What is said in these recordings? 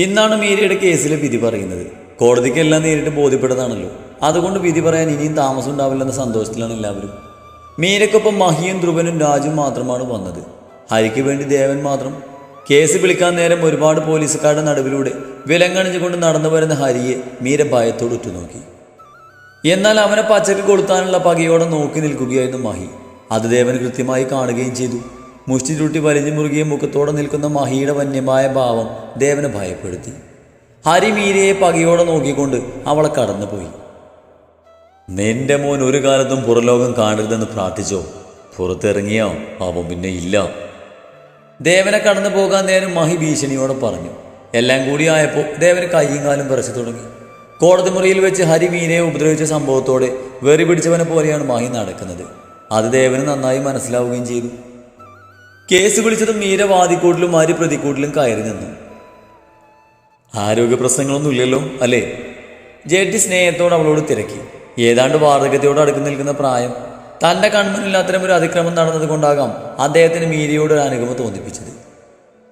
ഇന്നാണ് മീരയുടെ കേസിലെ വിധി പറയുന്നത്. കോടതിക്കെല്ലാം നേരിട്ട് ബോധ്യപ്പെട്ടതാണല്ലോ. അതുകൊണ്ട് വിധി പറയാൻ ഇനിയും താമസം ഉണ്ടാവില്ലെന്ന സന്തോഷത്തിലാണ് എല്ലാവരും. മീരയ്ക്കൊപ്പം മഹിയും ധ്രുവനും രാജും മാത്രമാണ് വന്നത്. ഹരിക്ക് വേണ്ടി ദേവൻ മാത്രം. കേസ് വിളിക്കാൻ നേരം ഒരുപാട് പോലീസുകാരുടെ നടുവിലൂടെ വിലങ്ങണിഞ്ഞുകൊണ്ട് നടന്നു വരുന്ന ഹരിയെ മീര ഭയത്തോട് ഉറ്റുനോക്കി. എന്നാൽ അവനെ പച്ചക്ക് കൊളുത്താനുള്ള പകയോടെ നോക്കി നിൽക്കുകയായിരുന്നു മഹി. അത് ദേവൻ കൃത്യമായി കാണുകയും ചെയ്തു. മുഷ്ടി ചുരുട്ടി വലിഞ്ഞു മുറുകിയ മുഖത്തോടെ നിൽക്കുന്ന മഹിയുടെ വന്യമായ ഭാവം ദേവനെ ഭയപ്പെടുത്തി. ഹരി മീരയെ പകയോടെ നോക്കിക്കൊണ്ട് അവളെ കടന്നുപോയി. നിന്റെ മോൻ ഒരു കാലത്തും പുറലോകം കാണരുതെന്ന് പ്രാർത്ഥിച്ചോ? പുറത്തിറങ്ങിയോ അവൻ പിന്നെ ഇല്ല. ദേവനെ കടന്നു പോകാൻ നേരം മഹി ഭീഷണിയോടെ പറഞ്ഞു. എല്ലാം കൂടി ആയപ്പോൾ ദേവന് കൈയും കാലും വിറച്ചു തുടങ്ങി. കോടതി മുറിയിൽ വെച്ച് ഹരി മീരയെ ഉപദ്രവിച്ച സംഭവത്തോടെ വെറി പിടിച്ചവനെ പോലെയാണ് മഹി നടക്കുന്നത്. അത് ദേവന് നന്നായി മനസ്സിലാവുകയും ചെയ്തു. കേസ് വിളിച്ചതും മീര വാദിക്കൂട്ടിലും ഹരി പ്രതിക്കൂട്ടിലും കയറി നിന്നു. ആരോഗ്യ പ്രശ്നങ്ങളൊന്നുമില്ലല്ലോ അല്ലേ? ജഡ്ജി സ്നേഹത്തോട് അവളോട് തിരക്കി. ഏതാണ്ട് വാർദ്ധക്യത്തോട് അടുക്കി നിൽക്കുന്ന പ്രായം. തൻ്റെ കൺമുന്നിൽ അത്തരം ഒരു അതിക്രമം നടന്നത് കൊണ്ടാകാം അദ്ദേഹത്തിന് മീരയോട് ഒരു അനുഗമം തോന്നിപ്പിച്ചത്.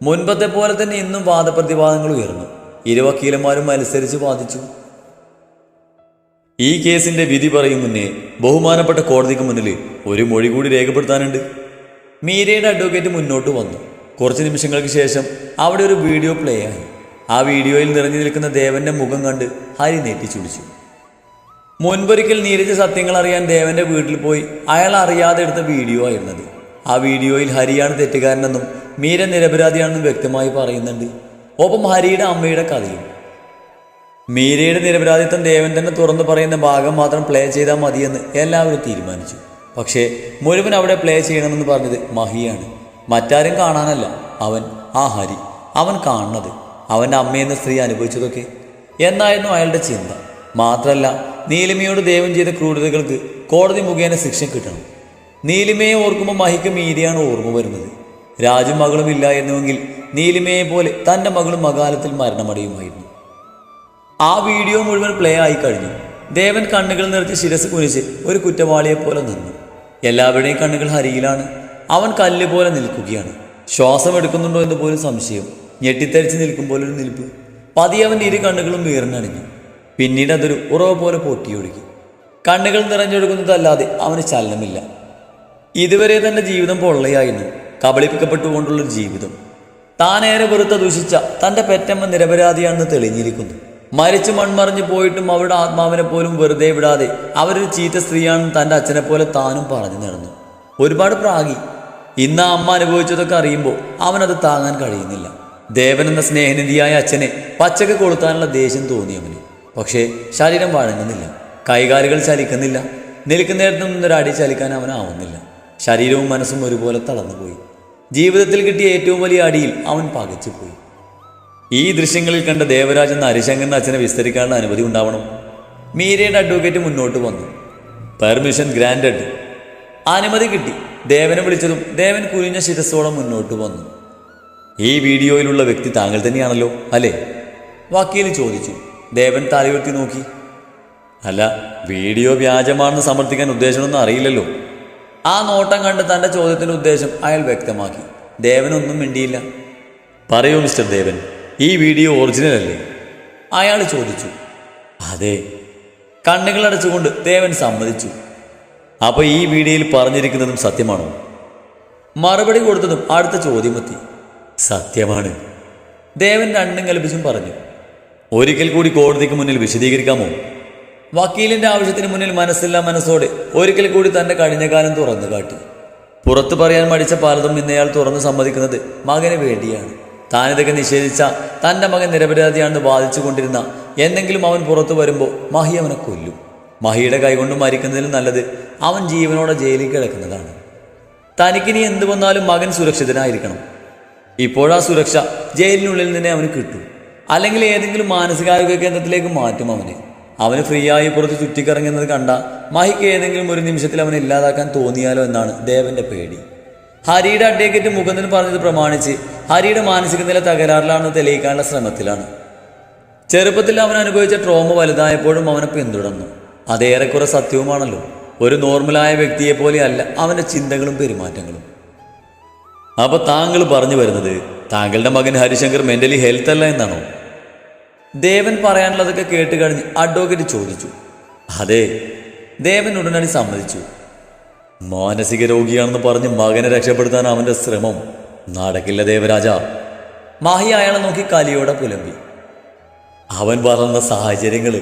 മുൻപത്തെ പോലെ തന്നെ ഇന്നും വാദപ്രതിവാദങ്ങൾ ഉയർന്നു. ഇരു വക്കീലന്മാരും മത്സരിച്ച് വാദിച്ചു. ഈ കേസിന്റെ വിധി പറയും മുന്നേ ബഹുമാനപ്പെട്ട കോടതിക്ക് മുന്നിൽ ഒരു മൊഴി കൂടി രേഖപ്പെടുത്താനുണ്ട്. മീരയുടെ അഡ്വക്കേറ്റ് മുന്നോട്ട് വന്നു. കുറച്ച് നിമിഷങ്ങൾക്ക് ശേഷം അവിടെ ഒരു വീഡിയോ പ്ലേ ആയി. ആ വീഡിയോയിൽ നിറഞ്ഞു നിൽക്കുന്ന ദേവന്റെ മുഖം കണ്ട് ഹരി നെറ്റിച്ചുടിച്ചു. മുൻപൊരിക്കൽ നീരജ് സത്യങ്ങൾ അറിയാൻ ദേവന്റെ വീട്ടിൽ പോയി അയാൾ അറിയാതെ എടുത്ത വീഡിയോ ആയിരുന്നത്. ആ വീഡിയോയിൽ ഹരിയാണ് തെറ്റുകാരനെന്നും മീര നിരപരാധിയാണെന്നും വ്യക്തമായി പറയുന്നുണ്ട്. ഒപ്പം ഹരിയുടെ അമ്മയുടെ കഥയും. മീരയുടെ നിരപരാധിത്വം ദേവൻ തന്നെ തുറന്നു പറയുന്ന ഭാഗം മാത്രം പ്ലേ ചെയ്താൽ മതിയെന്ന് എല്ലാവരും തീരുമാനിച്ചു. പക്ഷേ മുഴുവൻ അവിടെ പ്ലേ ചെയ്യണമെന്ന് പറഞ്ഞത് മഹിയാണ്. മറ്റാരും കാണാനല്ല, ആ ഹരി. അവൻ കാണുന്നത് അവൻ്റെ അമ്മയെന്ന സ്ത്രീ അനുഭവിച്ചതൊക്കെ എന്നായിരുന്നു അയാളുടെ ചിന്ത. മാത്രമല്ല, നീലിമയോട് ദേവൻ ചെയ്ത ക്രൂരതകൾക്ക് കോടതി മുഖേന ശിക്ഷ കിട്ടണം. നീലിമയെ ഓർക്കുമ്പോൾ മഹിക്ക് മീരയാണ് ഓർമ്മ വരുന്നത്. രാജും മകളും ഇല്ലായിരുന്നുവെങ്കിൽ നീലിമയെ പോലെ തൻ്റെ മകളും അകാലത്തിൽ മരണമടയുമായിരുന്നു. ആ വീഡിയോ മുഴുവൻ പ്ലേ ആയി കഴിഞ്ഞു. ദേവൻ കണ്ണുകൾ നിറച്ച് ശിരസ് കുനിച്ച് ഒരു കുറ്റവാളിയെ പോലെ നിന്നു. എല്ലാവരുടെയും കണ്ണുകൾ ഹരിയിലാണ്. അവൻ കല്ല് പോലെ നിൽക്കുകയാണ്. ശ്വാസം എടുക്കുന്നുണ്ടോ എന്ന് പോലും സംശയം. ഞെട്ടിത്തരിച്ച് നിൽക്കുമ്പോൾ ഒരു നിൽപ്പ്. പതിയെ അവൻ ഇരു കണ്ണുകളും വീർന്നണിഞ്ഞു. പിന്നീട് അതൊരു ഉറവ പോലെ പൊട്ടിയൊഴുകി. കണ്ണുകൾ നിറഞ്ഞൊഴുകുന്നതല്ലാതെ അവന് ചലനമില്ല. ഇതുവരെ തൻ്റെ ജീവിതം പൊള്ളയായിരുന്നു. കബളിപ്പിക്കപ്പെട്ടുകൊണ്ടുള്ളൊരു ജീവിതം. താനേറെ വെറുത്ത ദൂഷിച്ച തൻ്റെ പെറ്റമ്മ നിരപരാധിയാണെന്ന് തെളിഞ്ഞിരിക്കുന്നു. മരിച്ചു മൺമറിഞ്ഞു പോയിട്ടും അവരുടെ ആത്മാവിനെ പോലും വെറുതെ വിടാതെ അവരൊരു ചീത്ത സ്ത്രീയാണെന്ന് തൻ്റെ അച്ഛനെ പോലെ താനും പറഞ്ഞു നടന്നു. ഒരുപാട് പ്രാഗി. ഇന്ന് ആ അമ്മ അനുഭവിച്ചതൊക്കെ അറിയുമ്പോൾ അവനത് താങ്ങാൻ കഴിയുന്നില്ല. ദേവൻ എന്ന സ്നേഹനിധിയായ അച്ഛനെ പച്ചക്ക് കൊളുത്താനുള്ള ദേഷ്യം തോന്നിയവന്. പക്ഷേ ശരീരം വഴങ്ങുന്നില്ല. കൈകാലുകൾ ചലിക്കുന്നില്ല. നിൽക്കുന്നിടത്തു നിന്നൊരടി ചലിക്കാൻ അവനാവുന്നില്ല. ശരീരവും മനസ്സും ഒരുപോലെ തളർന്നുപോയി. ജീവിതത്തിൽ കിട്ടിയ ഏറ്റവും വലിയ അടിയിൽ അവൻ പകച്ചുപോയി. ഈ ദൃശ്യങ്ങളിൽ കണ്ട ദേവരാജ് എന്ന ഹരിശങ്കറിന്റെ അച്ഛനെ വിസ്തരിക്കാനുള്ള അനുമതി ഉണ്ടാവണം. മീരയുടെ അഡ്വക്കേറ്റ് മുന്നോട്ട് വന്നു. Permission granted. അനുമതി കിട്ടി. ദേവനെ വിളിച്ചതും ദേവൻ കുനിഞ്ഞ ശിരസ്സോടെ മുന്നോട്ട് വന്നു. ഈ വീഡിയോയിലുള്ള വ്യക്തി താങ്കൾ തന്നെയാണല്ലോ അല്ലേ? വക്കീൽ ചോദിച്ചു. ദേവൻ തലയുയർത്തി നോക്കി. അല്ല, വീഡിയോ വ്യാജമാണെന്ന് സമർത്ഥിക്കാൻ ഉദ്ദേശമൊന്നും അറിയില്ലല്ലോ. ആ നോട്ടം കണ്ട് തൻ്റെ ചോദ്യത്തിൻ്റെ ഉദ്ദേശം അയാൾ വ്യക്തമാക്കി. ദേവനൊന്നും മിണ്ടിയില്ല. പറയൂ മിസ്റ്റർ ദേവൻ, ഈ വീഡിയോ ഒറിജിനൽ അല്ലേ? അയാൾ ചോദിച്ചു. അതെ. കണ്ണുകൾ അടച്ചുകൊണ്ട് ദേവൻ സമ്മതിച്ചു. അപ്പോൾ ഈ വീഡിയോയിൽ പറഞ്ഞിരിക്കുന്നതും സത്യമാണോ? മറുപടി കൊടുത്തതും അടുത്ത ചോദ്യമെത്തി. സത്യമാണ്. ദേവൻ രണ്ടും കൽപ്പിച്ചും പറഞ്ഞു. ഒരിക്കൽ കൂടി കോടതിക്ക് മുന്നിൽ വിശദീകരിക്കാമോ? വക്കീലിൻ്റെ ആവശ്യത്തിന് മുന്നിൽ മനസ്സില്ലാ മനസ്സോടെ ഒരിക്കൽ കൂടി തൻ്റെ കഴിഞ്ഞ കാലം തുറന്നു കാട്ടി. പുറത്തു പറയാൻ മടിച്ച പലതും ഇന്നയാൾ തുറന്ന് സമ്മതിക്കുന്നത് മകന് വേണ്ടിയാണ്. താനിതൊക്കെ നിഷേധിച്ച തൻ്റെ മകൻ നിരപരാധിയാണെന്ന് വാദിച്ചു കൊണ്ടിരുന്ന എന്തെങ്കിലും അവൻ പുറത്തു വരുമ്പോൾ മഹി അവനെ കൊല്ലും. മഹിയുടെ കൈകൊണ്ട് മരിക്കുന്നതിലും നല്ലത് അവൻ ജീവനോടെ ജയിലിൽ കിടക്കുന്നതാണ്. തനിക്കിനി എന്തു വന്നാലും മകൻ സുരക്ഷിതനായിരിക്കണം. ഇപ്പോഴാ സുരക്ഷ ജയിലിനുള്ളിൽ തന്നെ അവന് കിട്ടും. അല്ലെങ്കിൽ ഏതെങ്കിലും മാനസികാരോഗ്യ കേന്ദ്രത്തിലേക്ക് മാറ്റും അവന് ഫ്രീ ആയി പുറത്ത് ചുറ്റിക്കറങ്ങുന്നത് കണ്ട മഹിക്ക് ഏതെങ്കിലും ഒരു നിമിഷത്തിൽ അവനെ ഇല്ലാതാക്കാൻ തോന്നിയാലോ എന്നാണ് ദേവന്റെ പേടി. ഹരിയുടെ അഡ്വക്കേറ്റ് മുകുന്ദൻ പറഞ്ഞത് പ്രമാണിച്ച് ഹരിയുടെ മാനസിക നില തകരാറിലാണെന്ന് തെളിയിക്കാനുള്ള ശ്രമത്തിലാണ്. ചെറുപ്പത്തിൽ അവൻ അനുഭവിച്ച ട്രോമ വലുതായപ്പോഴും അവനെ പിന്തുടർന്നു. അതേറെക്കുറെ സത്യവുമാണല്ലോ. ഒരു നോർമലായ വ്യക്തിയെ പോലെയല്ല അവൻ്റെ ചിന്തകളും പെരുമാറ്റങ്ങളും. അപ്പോൾ താങ്കൾ പറഞ്ഞു വരുന്നത് താങ്കളുടെ മകൻ ഹരിശങ്കർ മെൻ്റലി ഹെൽത്ത് അല്ല എന്നാണോ? ദേവൻ പറയാനുള്ളതൊക്കെ കേട്ട് കഴിഞ്ഞ് അഡ്വക്കേറ്റ് ചോദിച്ചു. അതെ. ദേവൻ ഉടനടി സമ്മതിച്ചു. മാനസിക രോഗിയാണെന്ന് പറഞ്ഞ് മകനെ രക്ഷപ്പെടുത്താൻ അവന്റെ ശ്രമം നടക്കില്ല ദേവരാജ. മാഹി അയാളെ നോക്കി കലിയോടെ പുലമ്പി. അവൻ വളർന്ന സാഹചര്യങ്ങൾ,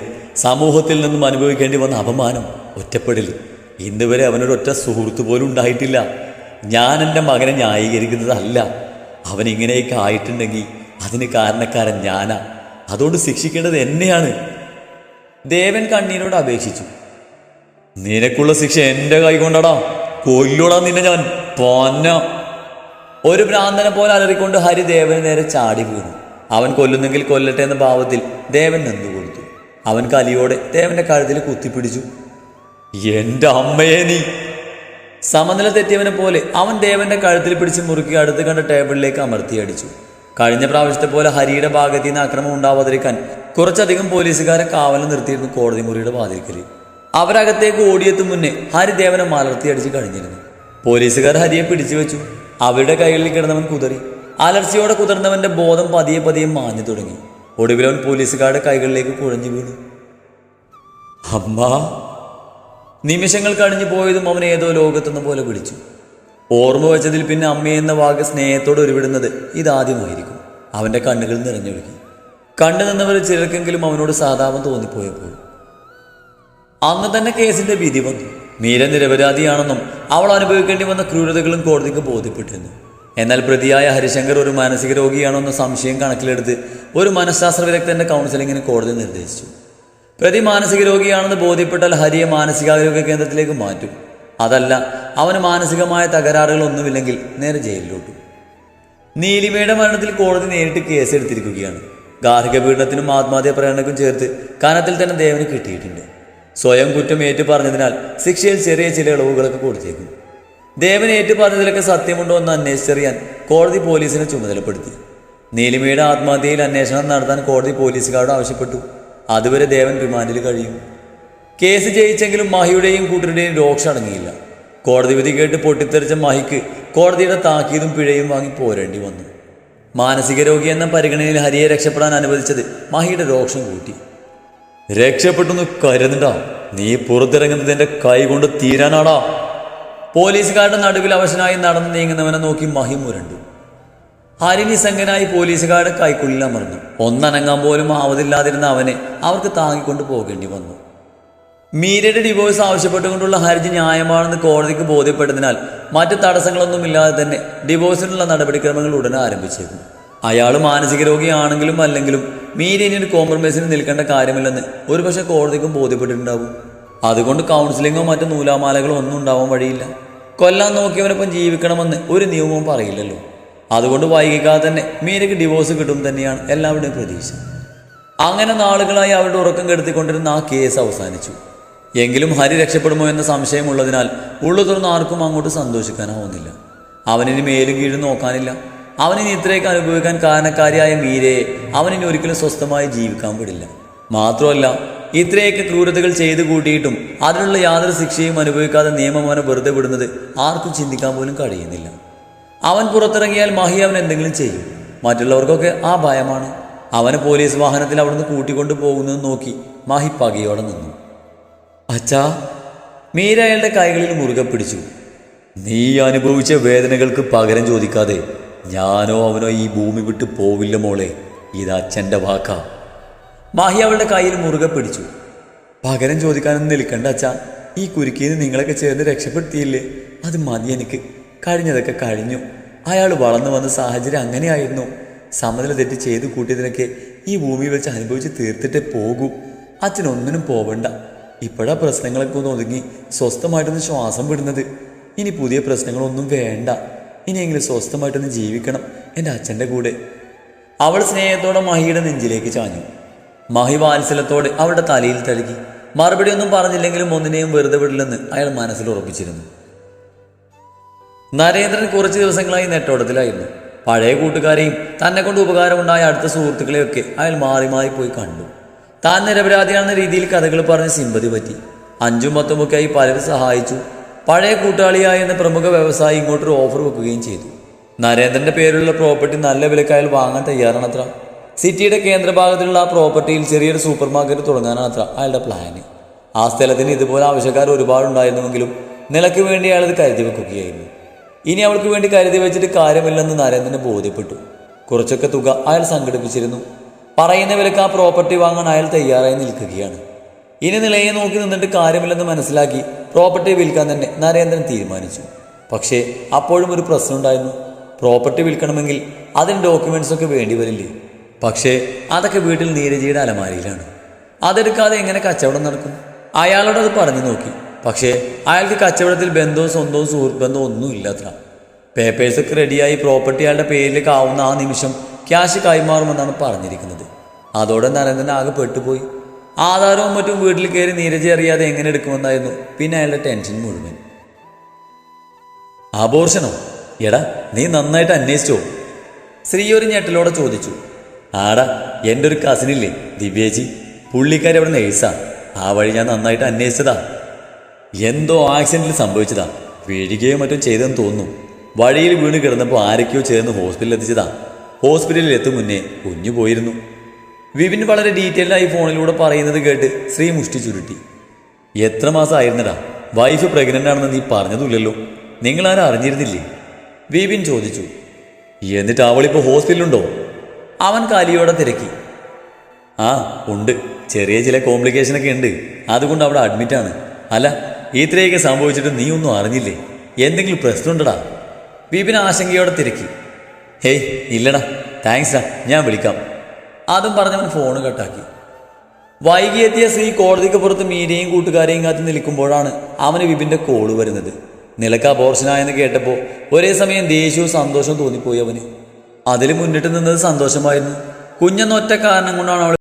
സമൂഹത്തിൽ നിന്നും അനുഭവിക്കേണ്ടി വന്ന അപമാനം, ഒറ്റപ്പെടൽ, ഇന്നുവരെ അവനൊരൊറ്റ സുഹൃത്ത് പോലും ഉണ്ടായിട്ടില്ല. ഞാൻ എൻ്റെ മകനെ ന്യായീകരിക്കുന്നതല്ല. അവൻ ഇങ്ങനെയൊക്കെ ആയിട്ടുണ്ടെങ്കിൽ അതിന് കാരണക്കാരൻ ഞാനാ. അതുകൊണ്ട് ശിക്ഷിക്കേണ്ടത് എന്നെയാണ്. ദേവൻ കണ്ണീരോട് അപേക്ഷിച്ചു. നിനക്കുള്ള ശിക്ഷ എൻ്റെ കൈ കൊണ്ടടാ. കൊല്ലോടാ നിന്നെ ഞാൻ പൊന്ന. ഒരു ഭ്രാന്തനെ പോലെ അലറിക്കൊണ്ട് ഹരി ദേവന് നേരെ ചാടി വീണു. അവൻ കൊല്ലുന്നെങ്കിൽ കൊല്ലട്ടെ എന്ന ഭാവത്തിൽ ദേവൻ നിന്നുകൊടുത്തു. അവൻ കലിയോടെ ദേവന്റെ കഴുത്തിൽ കുത്തിപ്പിടിച്ചു. എൻ്റെ അമ്മയെ നീ! സമനില തെറ്റിയവനെ പോലെ അവൻ ദേവന്റെ കഴുത്തിൽ പിടിച്ച് മുറുക്കി അടുത്ത് കണ്ട ടേബിളിലേക്ക് അമർത്തിയടിച്ചു. കഴിഞ്ഞ പ്രാവശ്യത്തെ പോലെ ഹരിയുടെ ഭാഗത്ത് നിന്ന് അക്രമം ഉണ്ടാവാതിരിക്കാൻ കുറച്ചധികം പോലീസുകാരെ കാവൽ നിർത്തിയിരുന്നു കോടതി മുറിയുടെ വാതിൽക്കൽ. അവരകത്തേക്ക് ഓടിയെത്തും മുന്നേ ഹരി ദേവനെ മലർത്തിയടിച്ച് കഴിഞ്ഞിരുന്നു. പോലീസുകാർ ഹരിയെ പിടിച്ചു വെച്ചു. അവരുടെ കൈകളിൽ കിടന്നവൻ കുതറി. അലർച്ചയോടെ കുതിർന്നവന്റെ ബോധം പതിയെ പതിയെ മാഞ്ഞു തുടങ്ങി. ഒടുവിലവൻ പോലീസുകാരുടെ കൈകളിലേക്ക് കുഴഞ്ഞു വീണു. അമ്മ! നിമിഷങ്ങൾ കഴിഞ്ഞു പോയതും അവൻ ഏതോ ലോകത്തെന്ന പോലെ വിളിച്ചു. ഓർമ്മ വെച്ചതിൽ പിന്നെ അമ്മയെന്ന വാക്ക് സ്നേഹത്തോടെ ഉരുവിടുന്നത് ഇതാദ്യമായിരിക്കും. അവന്റെ കണ്ണുകൾ നിറഞ്ഞൊഴുകി. കണ്ടു നിന്നവർ ചിലർക്കെങ്കിലും അവനോട് സഹതാപം തോന്നിപ്പോയപ്പോൾ അന്ന് തന്നെ കേസിന്റെ വിധി വന്നു. മീര നിരപരാധിയാണെന്നും അവൾ അനുഭവിക്കേണ്ടി വന്ന ക്രൂരതകളും കോടതിക്ക് ബോധ്യപ്പെട്ടിരുന്നു. എന്നാൽ പ്രതിയായ ഹരിശങ്കർ ഒരു മാനസിക രോഗിയാണെന്ന സംശയം കണക്കിലെടുത്ത് ഒരു മനഃശാസ്ത്ര വിദഗ്ധന്റെ കൗൺസിലിങ്ങിന് കോടതി നിർദ്ദേശിച്ചു. പ്രതി മാനസിക രോഗിയാണെന്ന് ബോധ്യപ്പെട്ടാൽ ഹരിയെ മാനസികാരോഗ്യ കേന്ദ്രത്തിലേക്ക് മാറ്റും. അതല്ല, അവന് മാനസികമായ തകരാറുകളൊന്നുമില്ലെങ്കിൽ നേരെ ജയിലിലോട്ടു. നീലിമയുടെ മരണത്തിൽ കോടതി നേരിട്ട് കേസെടുത്തിരിക്കുകയാണ്. ഗാർഹിക പീഡനത്തിനും ആത്മഹത്യാ പ്രേരണയ്ക്കും ചേർത്ത് കനത്തിൽ തന്നെ ദേവന് കിട്ടിയിട്ടുണ്ട്. സ്വയം കുറ്റം ഏറ്റു പറഞ്ഞതിനാൽ ശിക്ഷയിൽ ചെറിയ ചില ഇളവുകളൊക്കെ കൊടുത്തേക്കും. ദേവൻ ഏറ്റു പറഞ്ഞതിലൊക്കെ സത്യമുണ്ടോ എന്ന് അന്വേഷിച്ചറിയാൻ കോടതി പോലീസിനെ ചുമതലപ്പെടുത്തി. നീലിമയുടെ ആത്മഹത്യയിൽ അന്വേഷണം നടത്താൻ കോടതി പോലീസുകാരോട് ആവശ്യപ്പെട്ടു. അതുവരെ ദേവൻ റിമാൻഡിൽ കഴിയും. കേസ് ജയിച്ചെങ്കിലും മാഹിയുടെയും കൂട്ടരുടെയും രോക്ഷം അടങ്ങിയില്ല. കോടതി വിധി കേട്ട് പൊട്ടിത്തെറിച്ച മാഹിക്ക് കോടതിയുടെ താക്കീതും പിഴയും വാങ്ങി പോരേണ്ടി വന്നു. മാനസിക രോഗി എന്ന പരിഗണനയിൽ ഹരിയെ രക്ഷപ്പെടാൻ അനുവദിച്ചത് മാഹിയുടെ രോക്ഷം കൂട്ടി. രക്ഷപ്പെട്ടെന്ന് കരുതണ്ടാ, നീ പുറത്തിറങ്ങുന്നത് എൻ്റെ കൈ കൊണ്ട് തീരാനാടാ. പോലീസുകാരുടെ നടുവിൽ അവശനായി നടന്നു നീങ്ങുന്നവനെ നോക്കി മഹി മുരണ്ടു. ഹരി നിസ്സംഗനായി പോലീസുകാരുടെ കൈക്കുള്ളിൽ അമർന്നു. ഒന്നനങ്ങാൻ പോലും ആവതില്ലാതിരുന്ന അവനെ അവർക്ക് താങ്ങിക്കൊണ്ട് പോകേണ്ടി വന്നു. മീരയുടെ ഡിവോഴ്സ് ആവശ്യപ്പെട്ടുകൊണ്ടുള്ള ഹർജി ന്യായമാണെന്ന് കോടതിക്ക് ബോധ്യപ്പെട്ടതിനാൽ മറ്റ് തടസ്സങ്ങളൊന്നുമില്ലാതെ തന്നെ ഡിവോഴ്സിനുള്ള നടപടിക്രമങ്ങൾ ഉടനെ ആരംഭിച്ചേക്കും. അയാൾ മാനസിക രോഗിയാണെങ്കിലും അല്ലെങ്കിലും മീര ഇനി ഒരു കോംപ്രമൈസിന് നിൽക്കേണ്ട കാര്യമില്ലെന്ന് ഒരുപക്ഷെ കോടതിക്കും ബോധ്യപ്പെട്ടിട്ടുണ്ടാവും. അതുകൊണ്ട് കൗൺസിലിങ്ങോ മറ്റു നൂലാമാലകളോ ഒന്നും ഉണ്ടാവാൻ വഴിയില്ല. കൊല്ലാൻ നോക്കിയവനൊപ്പം ജീവിക്കണമെന്ന് ഒരു നിയമവും പറയില്ലല്ലോ. അതുകൊണ്ട് വൈകിക്കാതെ തന്നെ മീരയ്ക്ക് ഡിവോഴ്സ് കിട്ടും തന്നെയാണ് എല്ലാവരുടെയും പ്രതീക്ഷ. അങ്ങനെ നാളുകളായി അവരുടെ ഉറക്കം കെടുത്തിക്കൊണ്ടിരുന്ന ആ കേസ് അവസാനിച്ചു. എങ്കിലും ഹരി രക്ഷപ്പെടുമോ എന്ന സംശയമുള്ളതിനാൽ ഉള്ളു തുറന്ന് ആർക്കും അങ്ങോട്ട് സന്തോഷിക്കാനാവുന്നില്ല. അവനിനി മേലും കീഴും നോക്കാനില്ല. അവനിനി ഇത്രയൊക്കെ അനുഭവിക്കാൻ കാരണക്കാരിയായ മീരയെ അവനിനി ഒരിക്കലും സ്വസ്ഥമായി ജീവിക്കാൻ വിടില്ല. മാത്രമല്ല, ഇത്രയൊക്കെ ക്രൂരതകൾ ചെയ്തു കൂട്ടിയിട്ടും അതിനുള്ള യാതൊരു ശിക്ഷയും അനുഭവിക്കാതെ നിയമം അവനെ വെറുതെ വിടുന്നത് ആർക്കും ചിന്തിക്കാൻ പോലും കഴിയുന്നില്ല. അവൻ പുറത്തിറങ്ങിയാൽ മഹി അവൻ എന്തെങ്കിലും ചെയ്യും. മറ്റുള്ളവർക്കൊക്കെ ആ ഭയമാണ്. അവന് പോലീസ് വാഹനത്തിൽ അവിടുന്ന് കൂട്ടിക്കൊണ്ടു പോകുന്നത് നോക്കി മഹി പകയോടെ നിന്നു. അച്ഛാ! മീര അയാളുടെ കൈകളിൽ മുറുകെ പിടിച്ചു. നീ അനുഭവിച്ച വേദനകൾക്ക് പകരം ചോദിക്കാതെ ഞാനോ അവനോ ഈ ഭൂമി വിട്ട് പോവില്ല മോളെ. ഇത് അച്ഛൻ്റെ വാക്കാ. മാഹി അവളുടെ കയ്യിൽ മുറുകെ പിടിച്ചു. പകരം ചോദിക്കാനൊന്നും നിൽക്കണ്ട അച്ഛാ. ഈ കുരുക്കിന്ന് നിങ്ങളൊക്കെ ചേർന്ന് രക്ഷപ്പെടുത്തിയില്ലേ, അത് മതി എനിക്ക്. കഴിഞ്ഞതൊക്കെ കഴിഞ്ഞു. അയാൾ വളർന്നു വന്ന സാഹചര്യം അങ്ങനെയായിരുന്നു. സമനില തെറ്റ് ചെയ്തു കൂട്ടിയതിനൊക്കെ ഈ ഭൂമി വെച്ച് അനുഭവിച്ച് തീർത്തിട്ടേ പോകൂ. അച്ഛനൊന്നിനും പോവണ്ട. ഇപ്പോഴാ പ്രശ്നങ്ങളൊക്കെ ഒന്ന് ഒതുങ്ങി സ്വസ്ഥമായിട്ടൊന്ന് ശ്വാസം വിടുന്നത്. ഇനി പുതിയ പ്രശ്നങ്ങളൊന്നും വേണ്ട. ഇനിയെങ്കിലും സ്വസ്ഥമായിട്ടൊന്ന് ജീവിക്കണം എൻ്റെ അച്ഛൻ്റെ കൂടെ. അവൾ സ്നേഹത്തോടെ മഹിയുടെ നെഞ്ചിലേക്ക് ചാഞ്ഞു. മഹി വാത്സല്യത്തോടെ അവളുടെ തലയിൽ തഴുകി. മറുപടി ഒന്നും പറഞ്ഞില്ലെങ്കിലും ഒന്നിനെയും വെറുതെ വിടില്ലെന്ന് അയാൾ മനസ്സിൽ ഉറപ്പിച്ചിരുന്നു. നരേന്ദ്രൻ കുറച്ച് ദിവസങ്ങളായി നെട്ടോട്ടത്തിലായിരുന്നു. പഴയ കൂട്ടുകാരെയും തന്നെ കൊണ്ട് ഉപകാരമുണ്ടായ അടുത്ത സുഹൃത്തുക്കളെയൊക്കെ അയാൾ മാറി മാറി പോയി കണ്ടു. താൻ നിരപരാധിയാണെന്ന രീതിയിൽ കഥകൾ പറഞ്ഞ് സിമ്പതി പറ്റി. 5ഉം 10ഉം ഒക്കെ ആയി പലരും സഹായിച്ചു. പഴയ കൂട്ടാളിയായിരുന്ന പ്രമുഖ വ്യവസായി ഇങ്ങോട്ടൊരു ഓഫർ വെക്കുകയും ചെയ്തു. നരേന്ദ്രന്റെ പേരിലുള്ള പ്രോപ്പർട്ടി നല്ല വിലക്ക് അയാൾ വാങ്ങാൻ തയ്യാറാണത്ര. സിറ്റിയുടെ കേന്ദ്രഭാഗത്തുള്ള ആ പ്രോപ്പർട്ടിയിൽ ചെറിയൊരു സൂപ്പർ മാർക്കറ്റ് തുടങ്ങാനാണ് അത്ര അയാളുടെ പ്ലാന്. ആ സ്ഥലത്തിന് ഇതുപോലെ ആവശ്യക്കാർ ഒരുപാടുണ്ടായിരുന്നുവെങ്കിലും നിലയ്ക്ക് വേണ്ടി അയാളത് കരുതി വെക്കുകയായിരുന്നു. ഇനി അവൾക്ക് വേണ്ടി കരുതി വെച്ചിട്ട് കാര്യമില്ലെന്ന് നരേന്ദ്രന് ബോധ്യപ്പെട്ടു. കുറച്ചൊക്കെ തുക അയാൾ സംഘടിപ്പിച്ചിരുന്നു. പറയുന്ന വിലക്ക് ആ പ്രോപ്പർട്ടി വാങ്ങാൻ അയാൾ തയ്യാറായി നിൽക്കുകയാണ്. ഇനി നിലയെ നോക്കി നിന്നിട്ട് കാര്യമില്ലെന്ന് മനസ്സിലാക്കി പ്രോപ്പർട്ടി വിൽക്കാൻ തന്നെ നരേന്ദ്രൻ തീരുമാനിച്ചു. പക്ഷേ അപ്പോഴും ഒരു പ്രശ്നമുണ്ടായിരുന്നു. പ്രോപ്പർട്ടി വിൽക്കണമെങ്കിൽ അതിന് ഡോക്യുമെന്റ്സ് ഒക്കെ വേണ്ടി വരില്ലേ? പക്ഷേ അതൊക്കെ വീട്ടിൽ നീരജിയുടെ അലമാരിയിലാണ്. അതെടുക്കാതെ എങ്ങനെ കച്ചവടം നടക്കും? അയാളോട് അത് പറഞ്ഞു നോക്കി. പക്ഷേ അയാൾക്ക് കച്ചവടത്തിൽ ബന്ധവും സ്വന്തവും സുഹൃത്ത് ബന്ധവും ഒന്നും ഇല്ലാത്ര. പേപ്പേഴ്സൊക്കെ റെഡിയായി പ്രോപ്പർട്ടി അയാളുടെ പേരിലേക്ക് ആവുന്ന ആ നിമിഷം ക്യാഷ് കൈമാറുമെന്നാണ് പറഞ്ഞിരിക്കുന്നത്. അതോടെ നരേന്ദ്രൻ ആകെ പെട്ടുപോയി. ആധാരവും മറ്റും വീട്ടിൽ കയറി നീരജി അറിയാതെ എങ്ങനെ എടുക്കുമെന്നായിരുന്നു പിന്നെ അയാളുടെ ടെൻഷൻ മുഴുവൻ. അബോർഷനോ? എടാ നീ നന്നായിട്ട് അന്വേഷിച്ചോ? ശ്രീ ഒരു ഞെട്ടലോടെ ചോദിച്ചു. ആടാ, എൻ്റെ ഒരു കസിനില്ലേ ദിവ്യേച്ചി, പുള്ളിക്കാരി അവിടെ നേഴ്സാ. ആ വഴി ഞാൻ നന്നായിട്ട് അന്വേഷിച്ചതാ. എന്തോ ആക്സിഡന്റിൽ സംഭവിച്ചതാ. വീഴുകയോ മറ്റും ചെയ്തെന്ന് തോന്നുന്നു. വഴിയിൽ വീണ് കിടന്നപ്പോൾ ആരൊക്കെയോ ചേർന്ന് ഹോസ്പിറ്റലിൽ എത്തിച്ചതാ. ഹോസ്പിറ്റലിൽ എത്തും മുന്നേ കുഞ്ഞു പോയിരുന്നു. വിപിൻ വളരെ ഡീറ്റെയിൽഡായി ഫോണിലൂടെ പറയുന്നത് കേട്ട് ശ്രീ മുഷ്ടി ചുരുട്ടി. എത്ര മാസം ആയിരുന്നടാ? വൈഫ് പ്രഗ്നന്റ് ആണെന്ന് നീ പറഞ്ഞതുമില്ലല്ലോ. നിങ്ങളാരും അറിഞ്ഞിരുന്നില്ലേ? വിപിൻ ചോദിച്ചു. എന്നിട്ട് അവളിപ്പോൾ ഹോസ്പിറ്റലുണ്ടോ? അവൻ കാലിയോടെ തിരക്കി. ആ ഉണ്ട്, ചെറിയ ചില കോംപ്ലിക്കേഷനൊക്കെ ഉണ്ട്. അതുകൊണ്ട് അവിടെ അഡ്മിറ്റാണ്. അല്ല, ഇത്രയൊക്കെ സംഭവിച്ചിട്ട് നീ ഒന്നും അറിഞ്ഞില്ലേ? എന്തെങ്കിലും പ്രശ്നമുണ്ടടാ? വിപിൻ ആശങ്കയോടെ തിരക്കി. ഹേയ് ഇല്ലടാ, താങ്ക്സ് ഡാ, ഞാൻ വിളിക്കാം. അതും പറഞ്ഞവൻ ഫോണ് കട്ടാക്കി. വൈകിയെത്തിയ ശ്രീ കോടതിക്ക് പുറത്ത് മീരയും കൂട്ടുകാരെയും കാത്തി നിൽക്കുമ്പോഴാണ് അവന് വിപിൻ്റെ കോള് വരുന്നത്. നിലക്ക് അബോർഷനായെന്ന് കേട്ടപ്പോൾ ഒരേ സമയം ദേഷ്യവും സന്തോഷവും തോന്നിപ്പോയി അവന്. അതിൽ മുന്നിട്ട് നിന്നത് സന്തോഷമായിരുന്നു. കുഞ്ഞെന്ന ഒറ്റ കാരണം കൊണ്ടാണ് അവൾ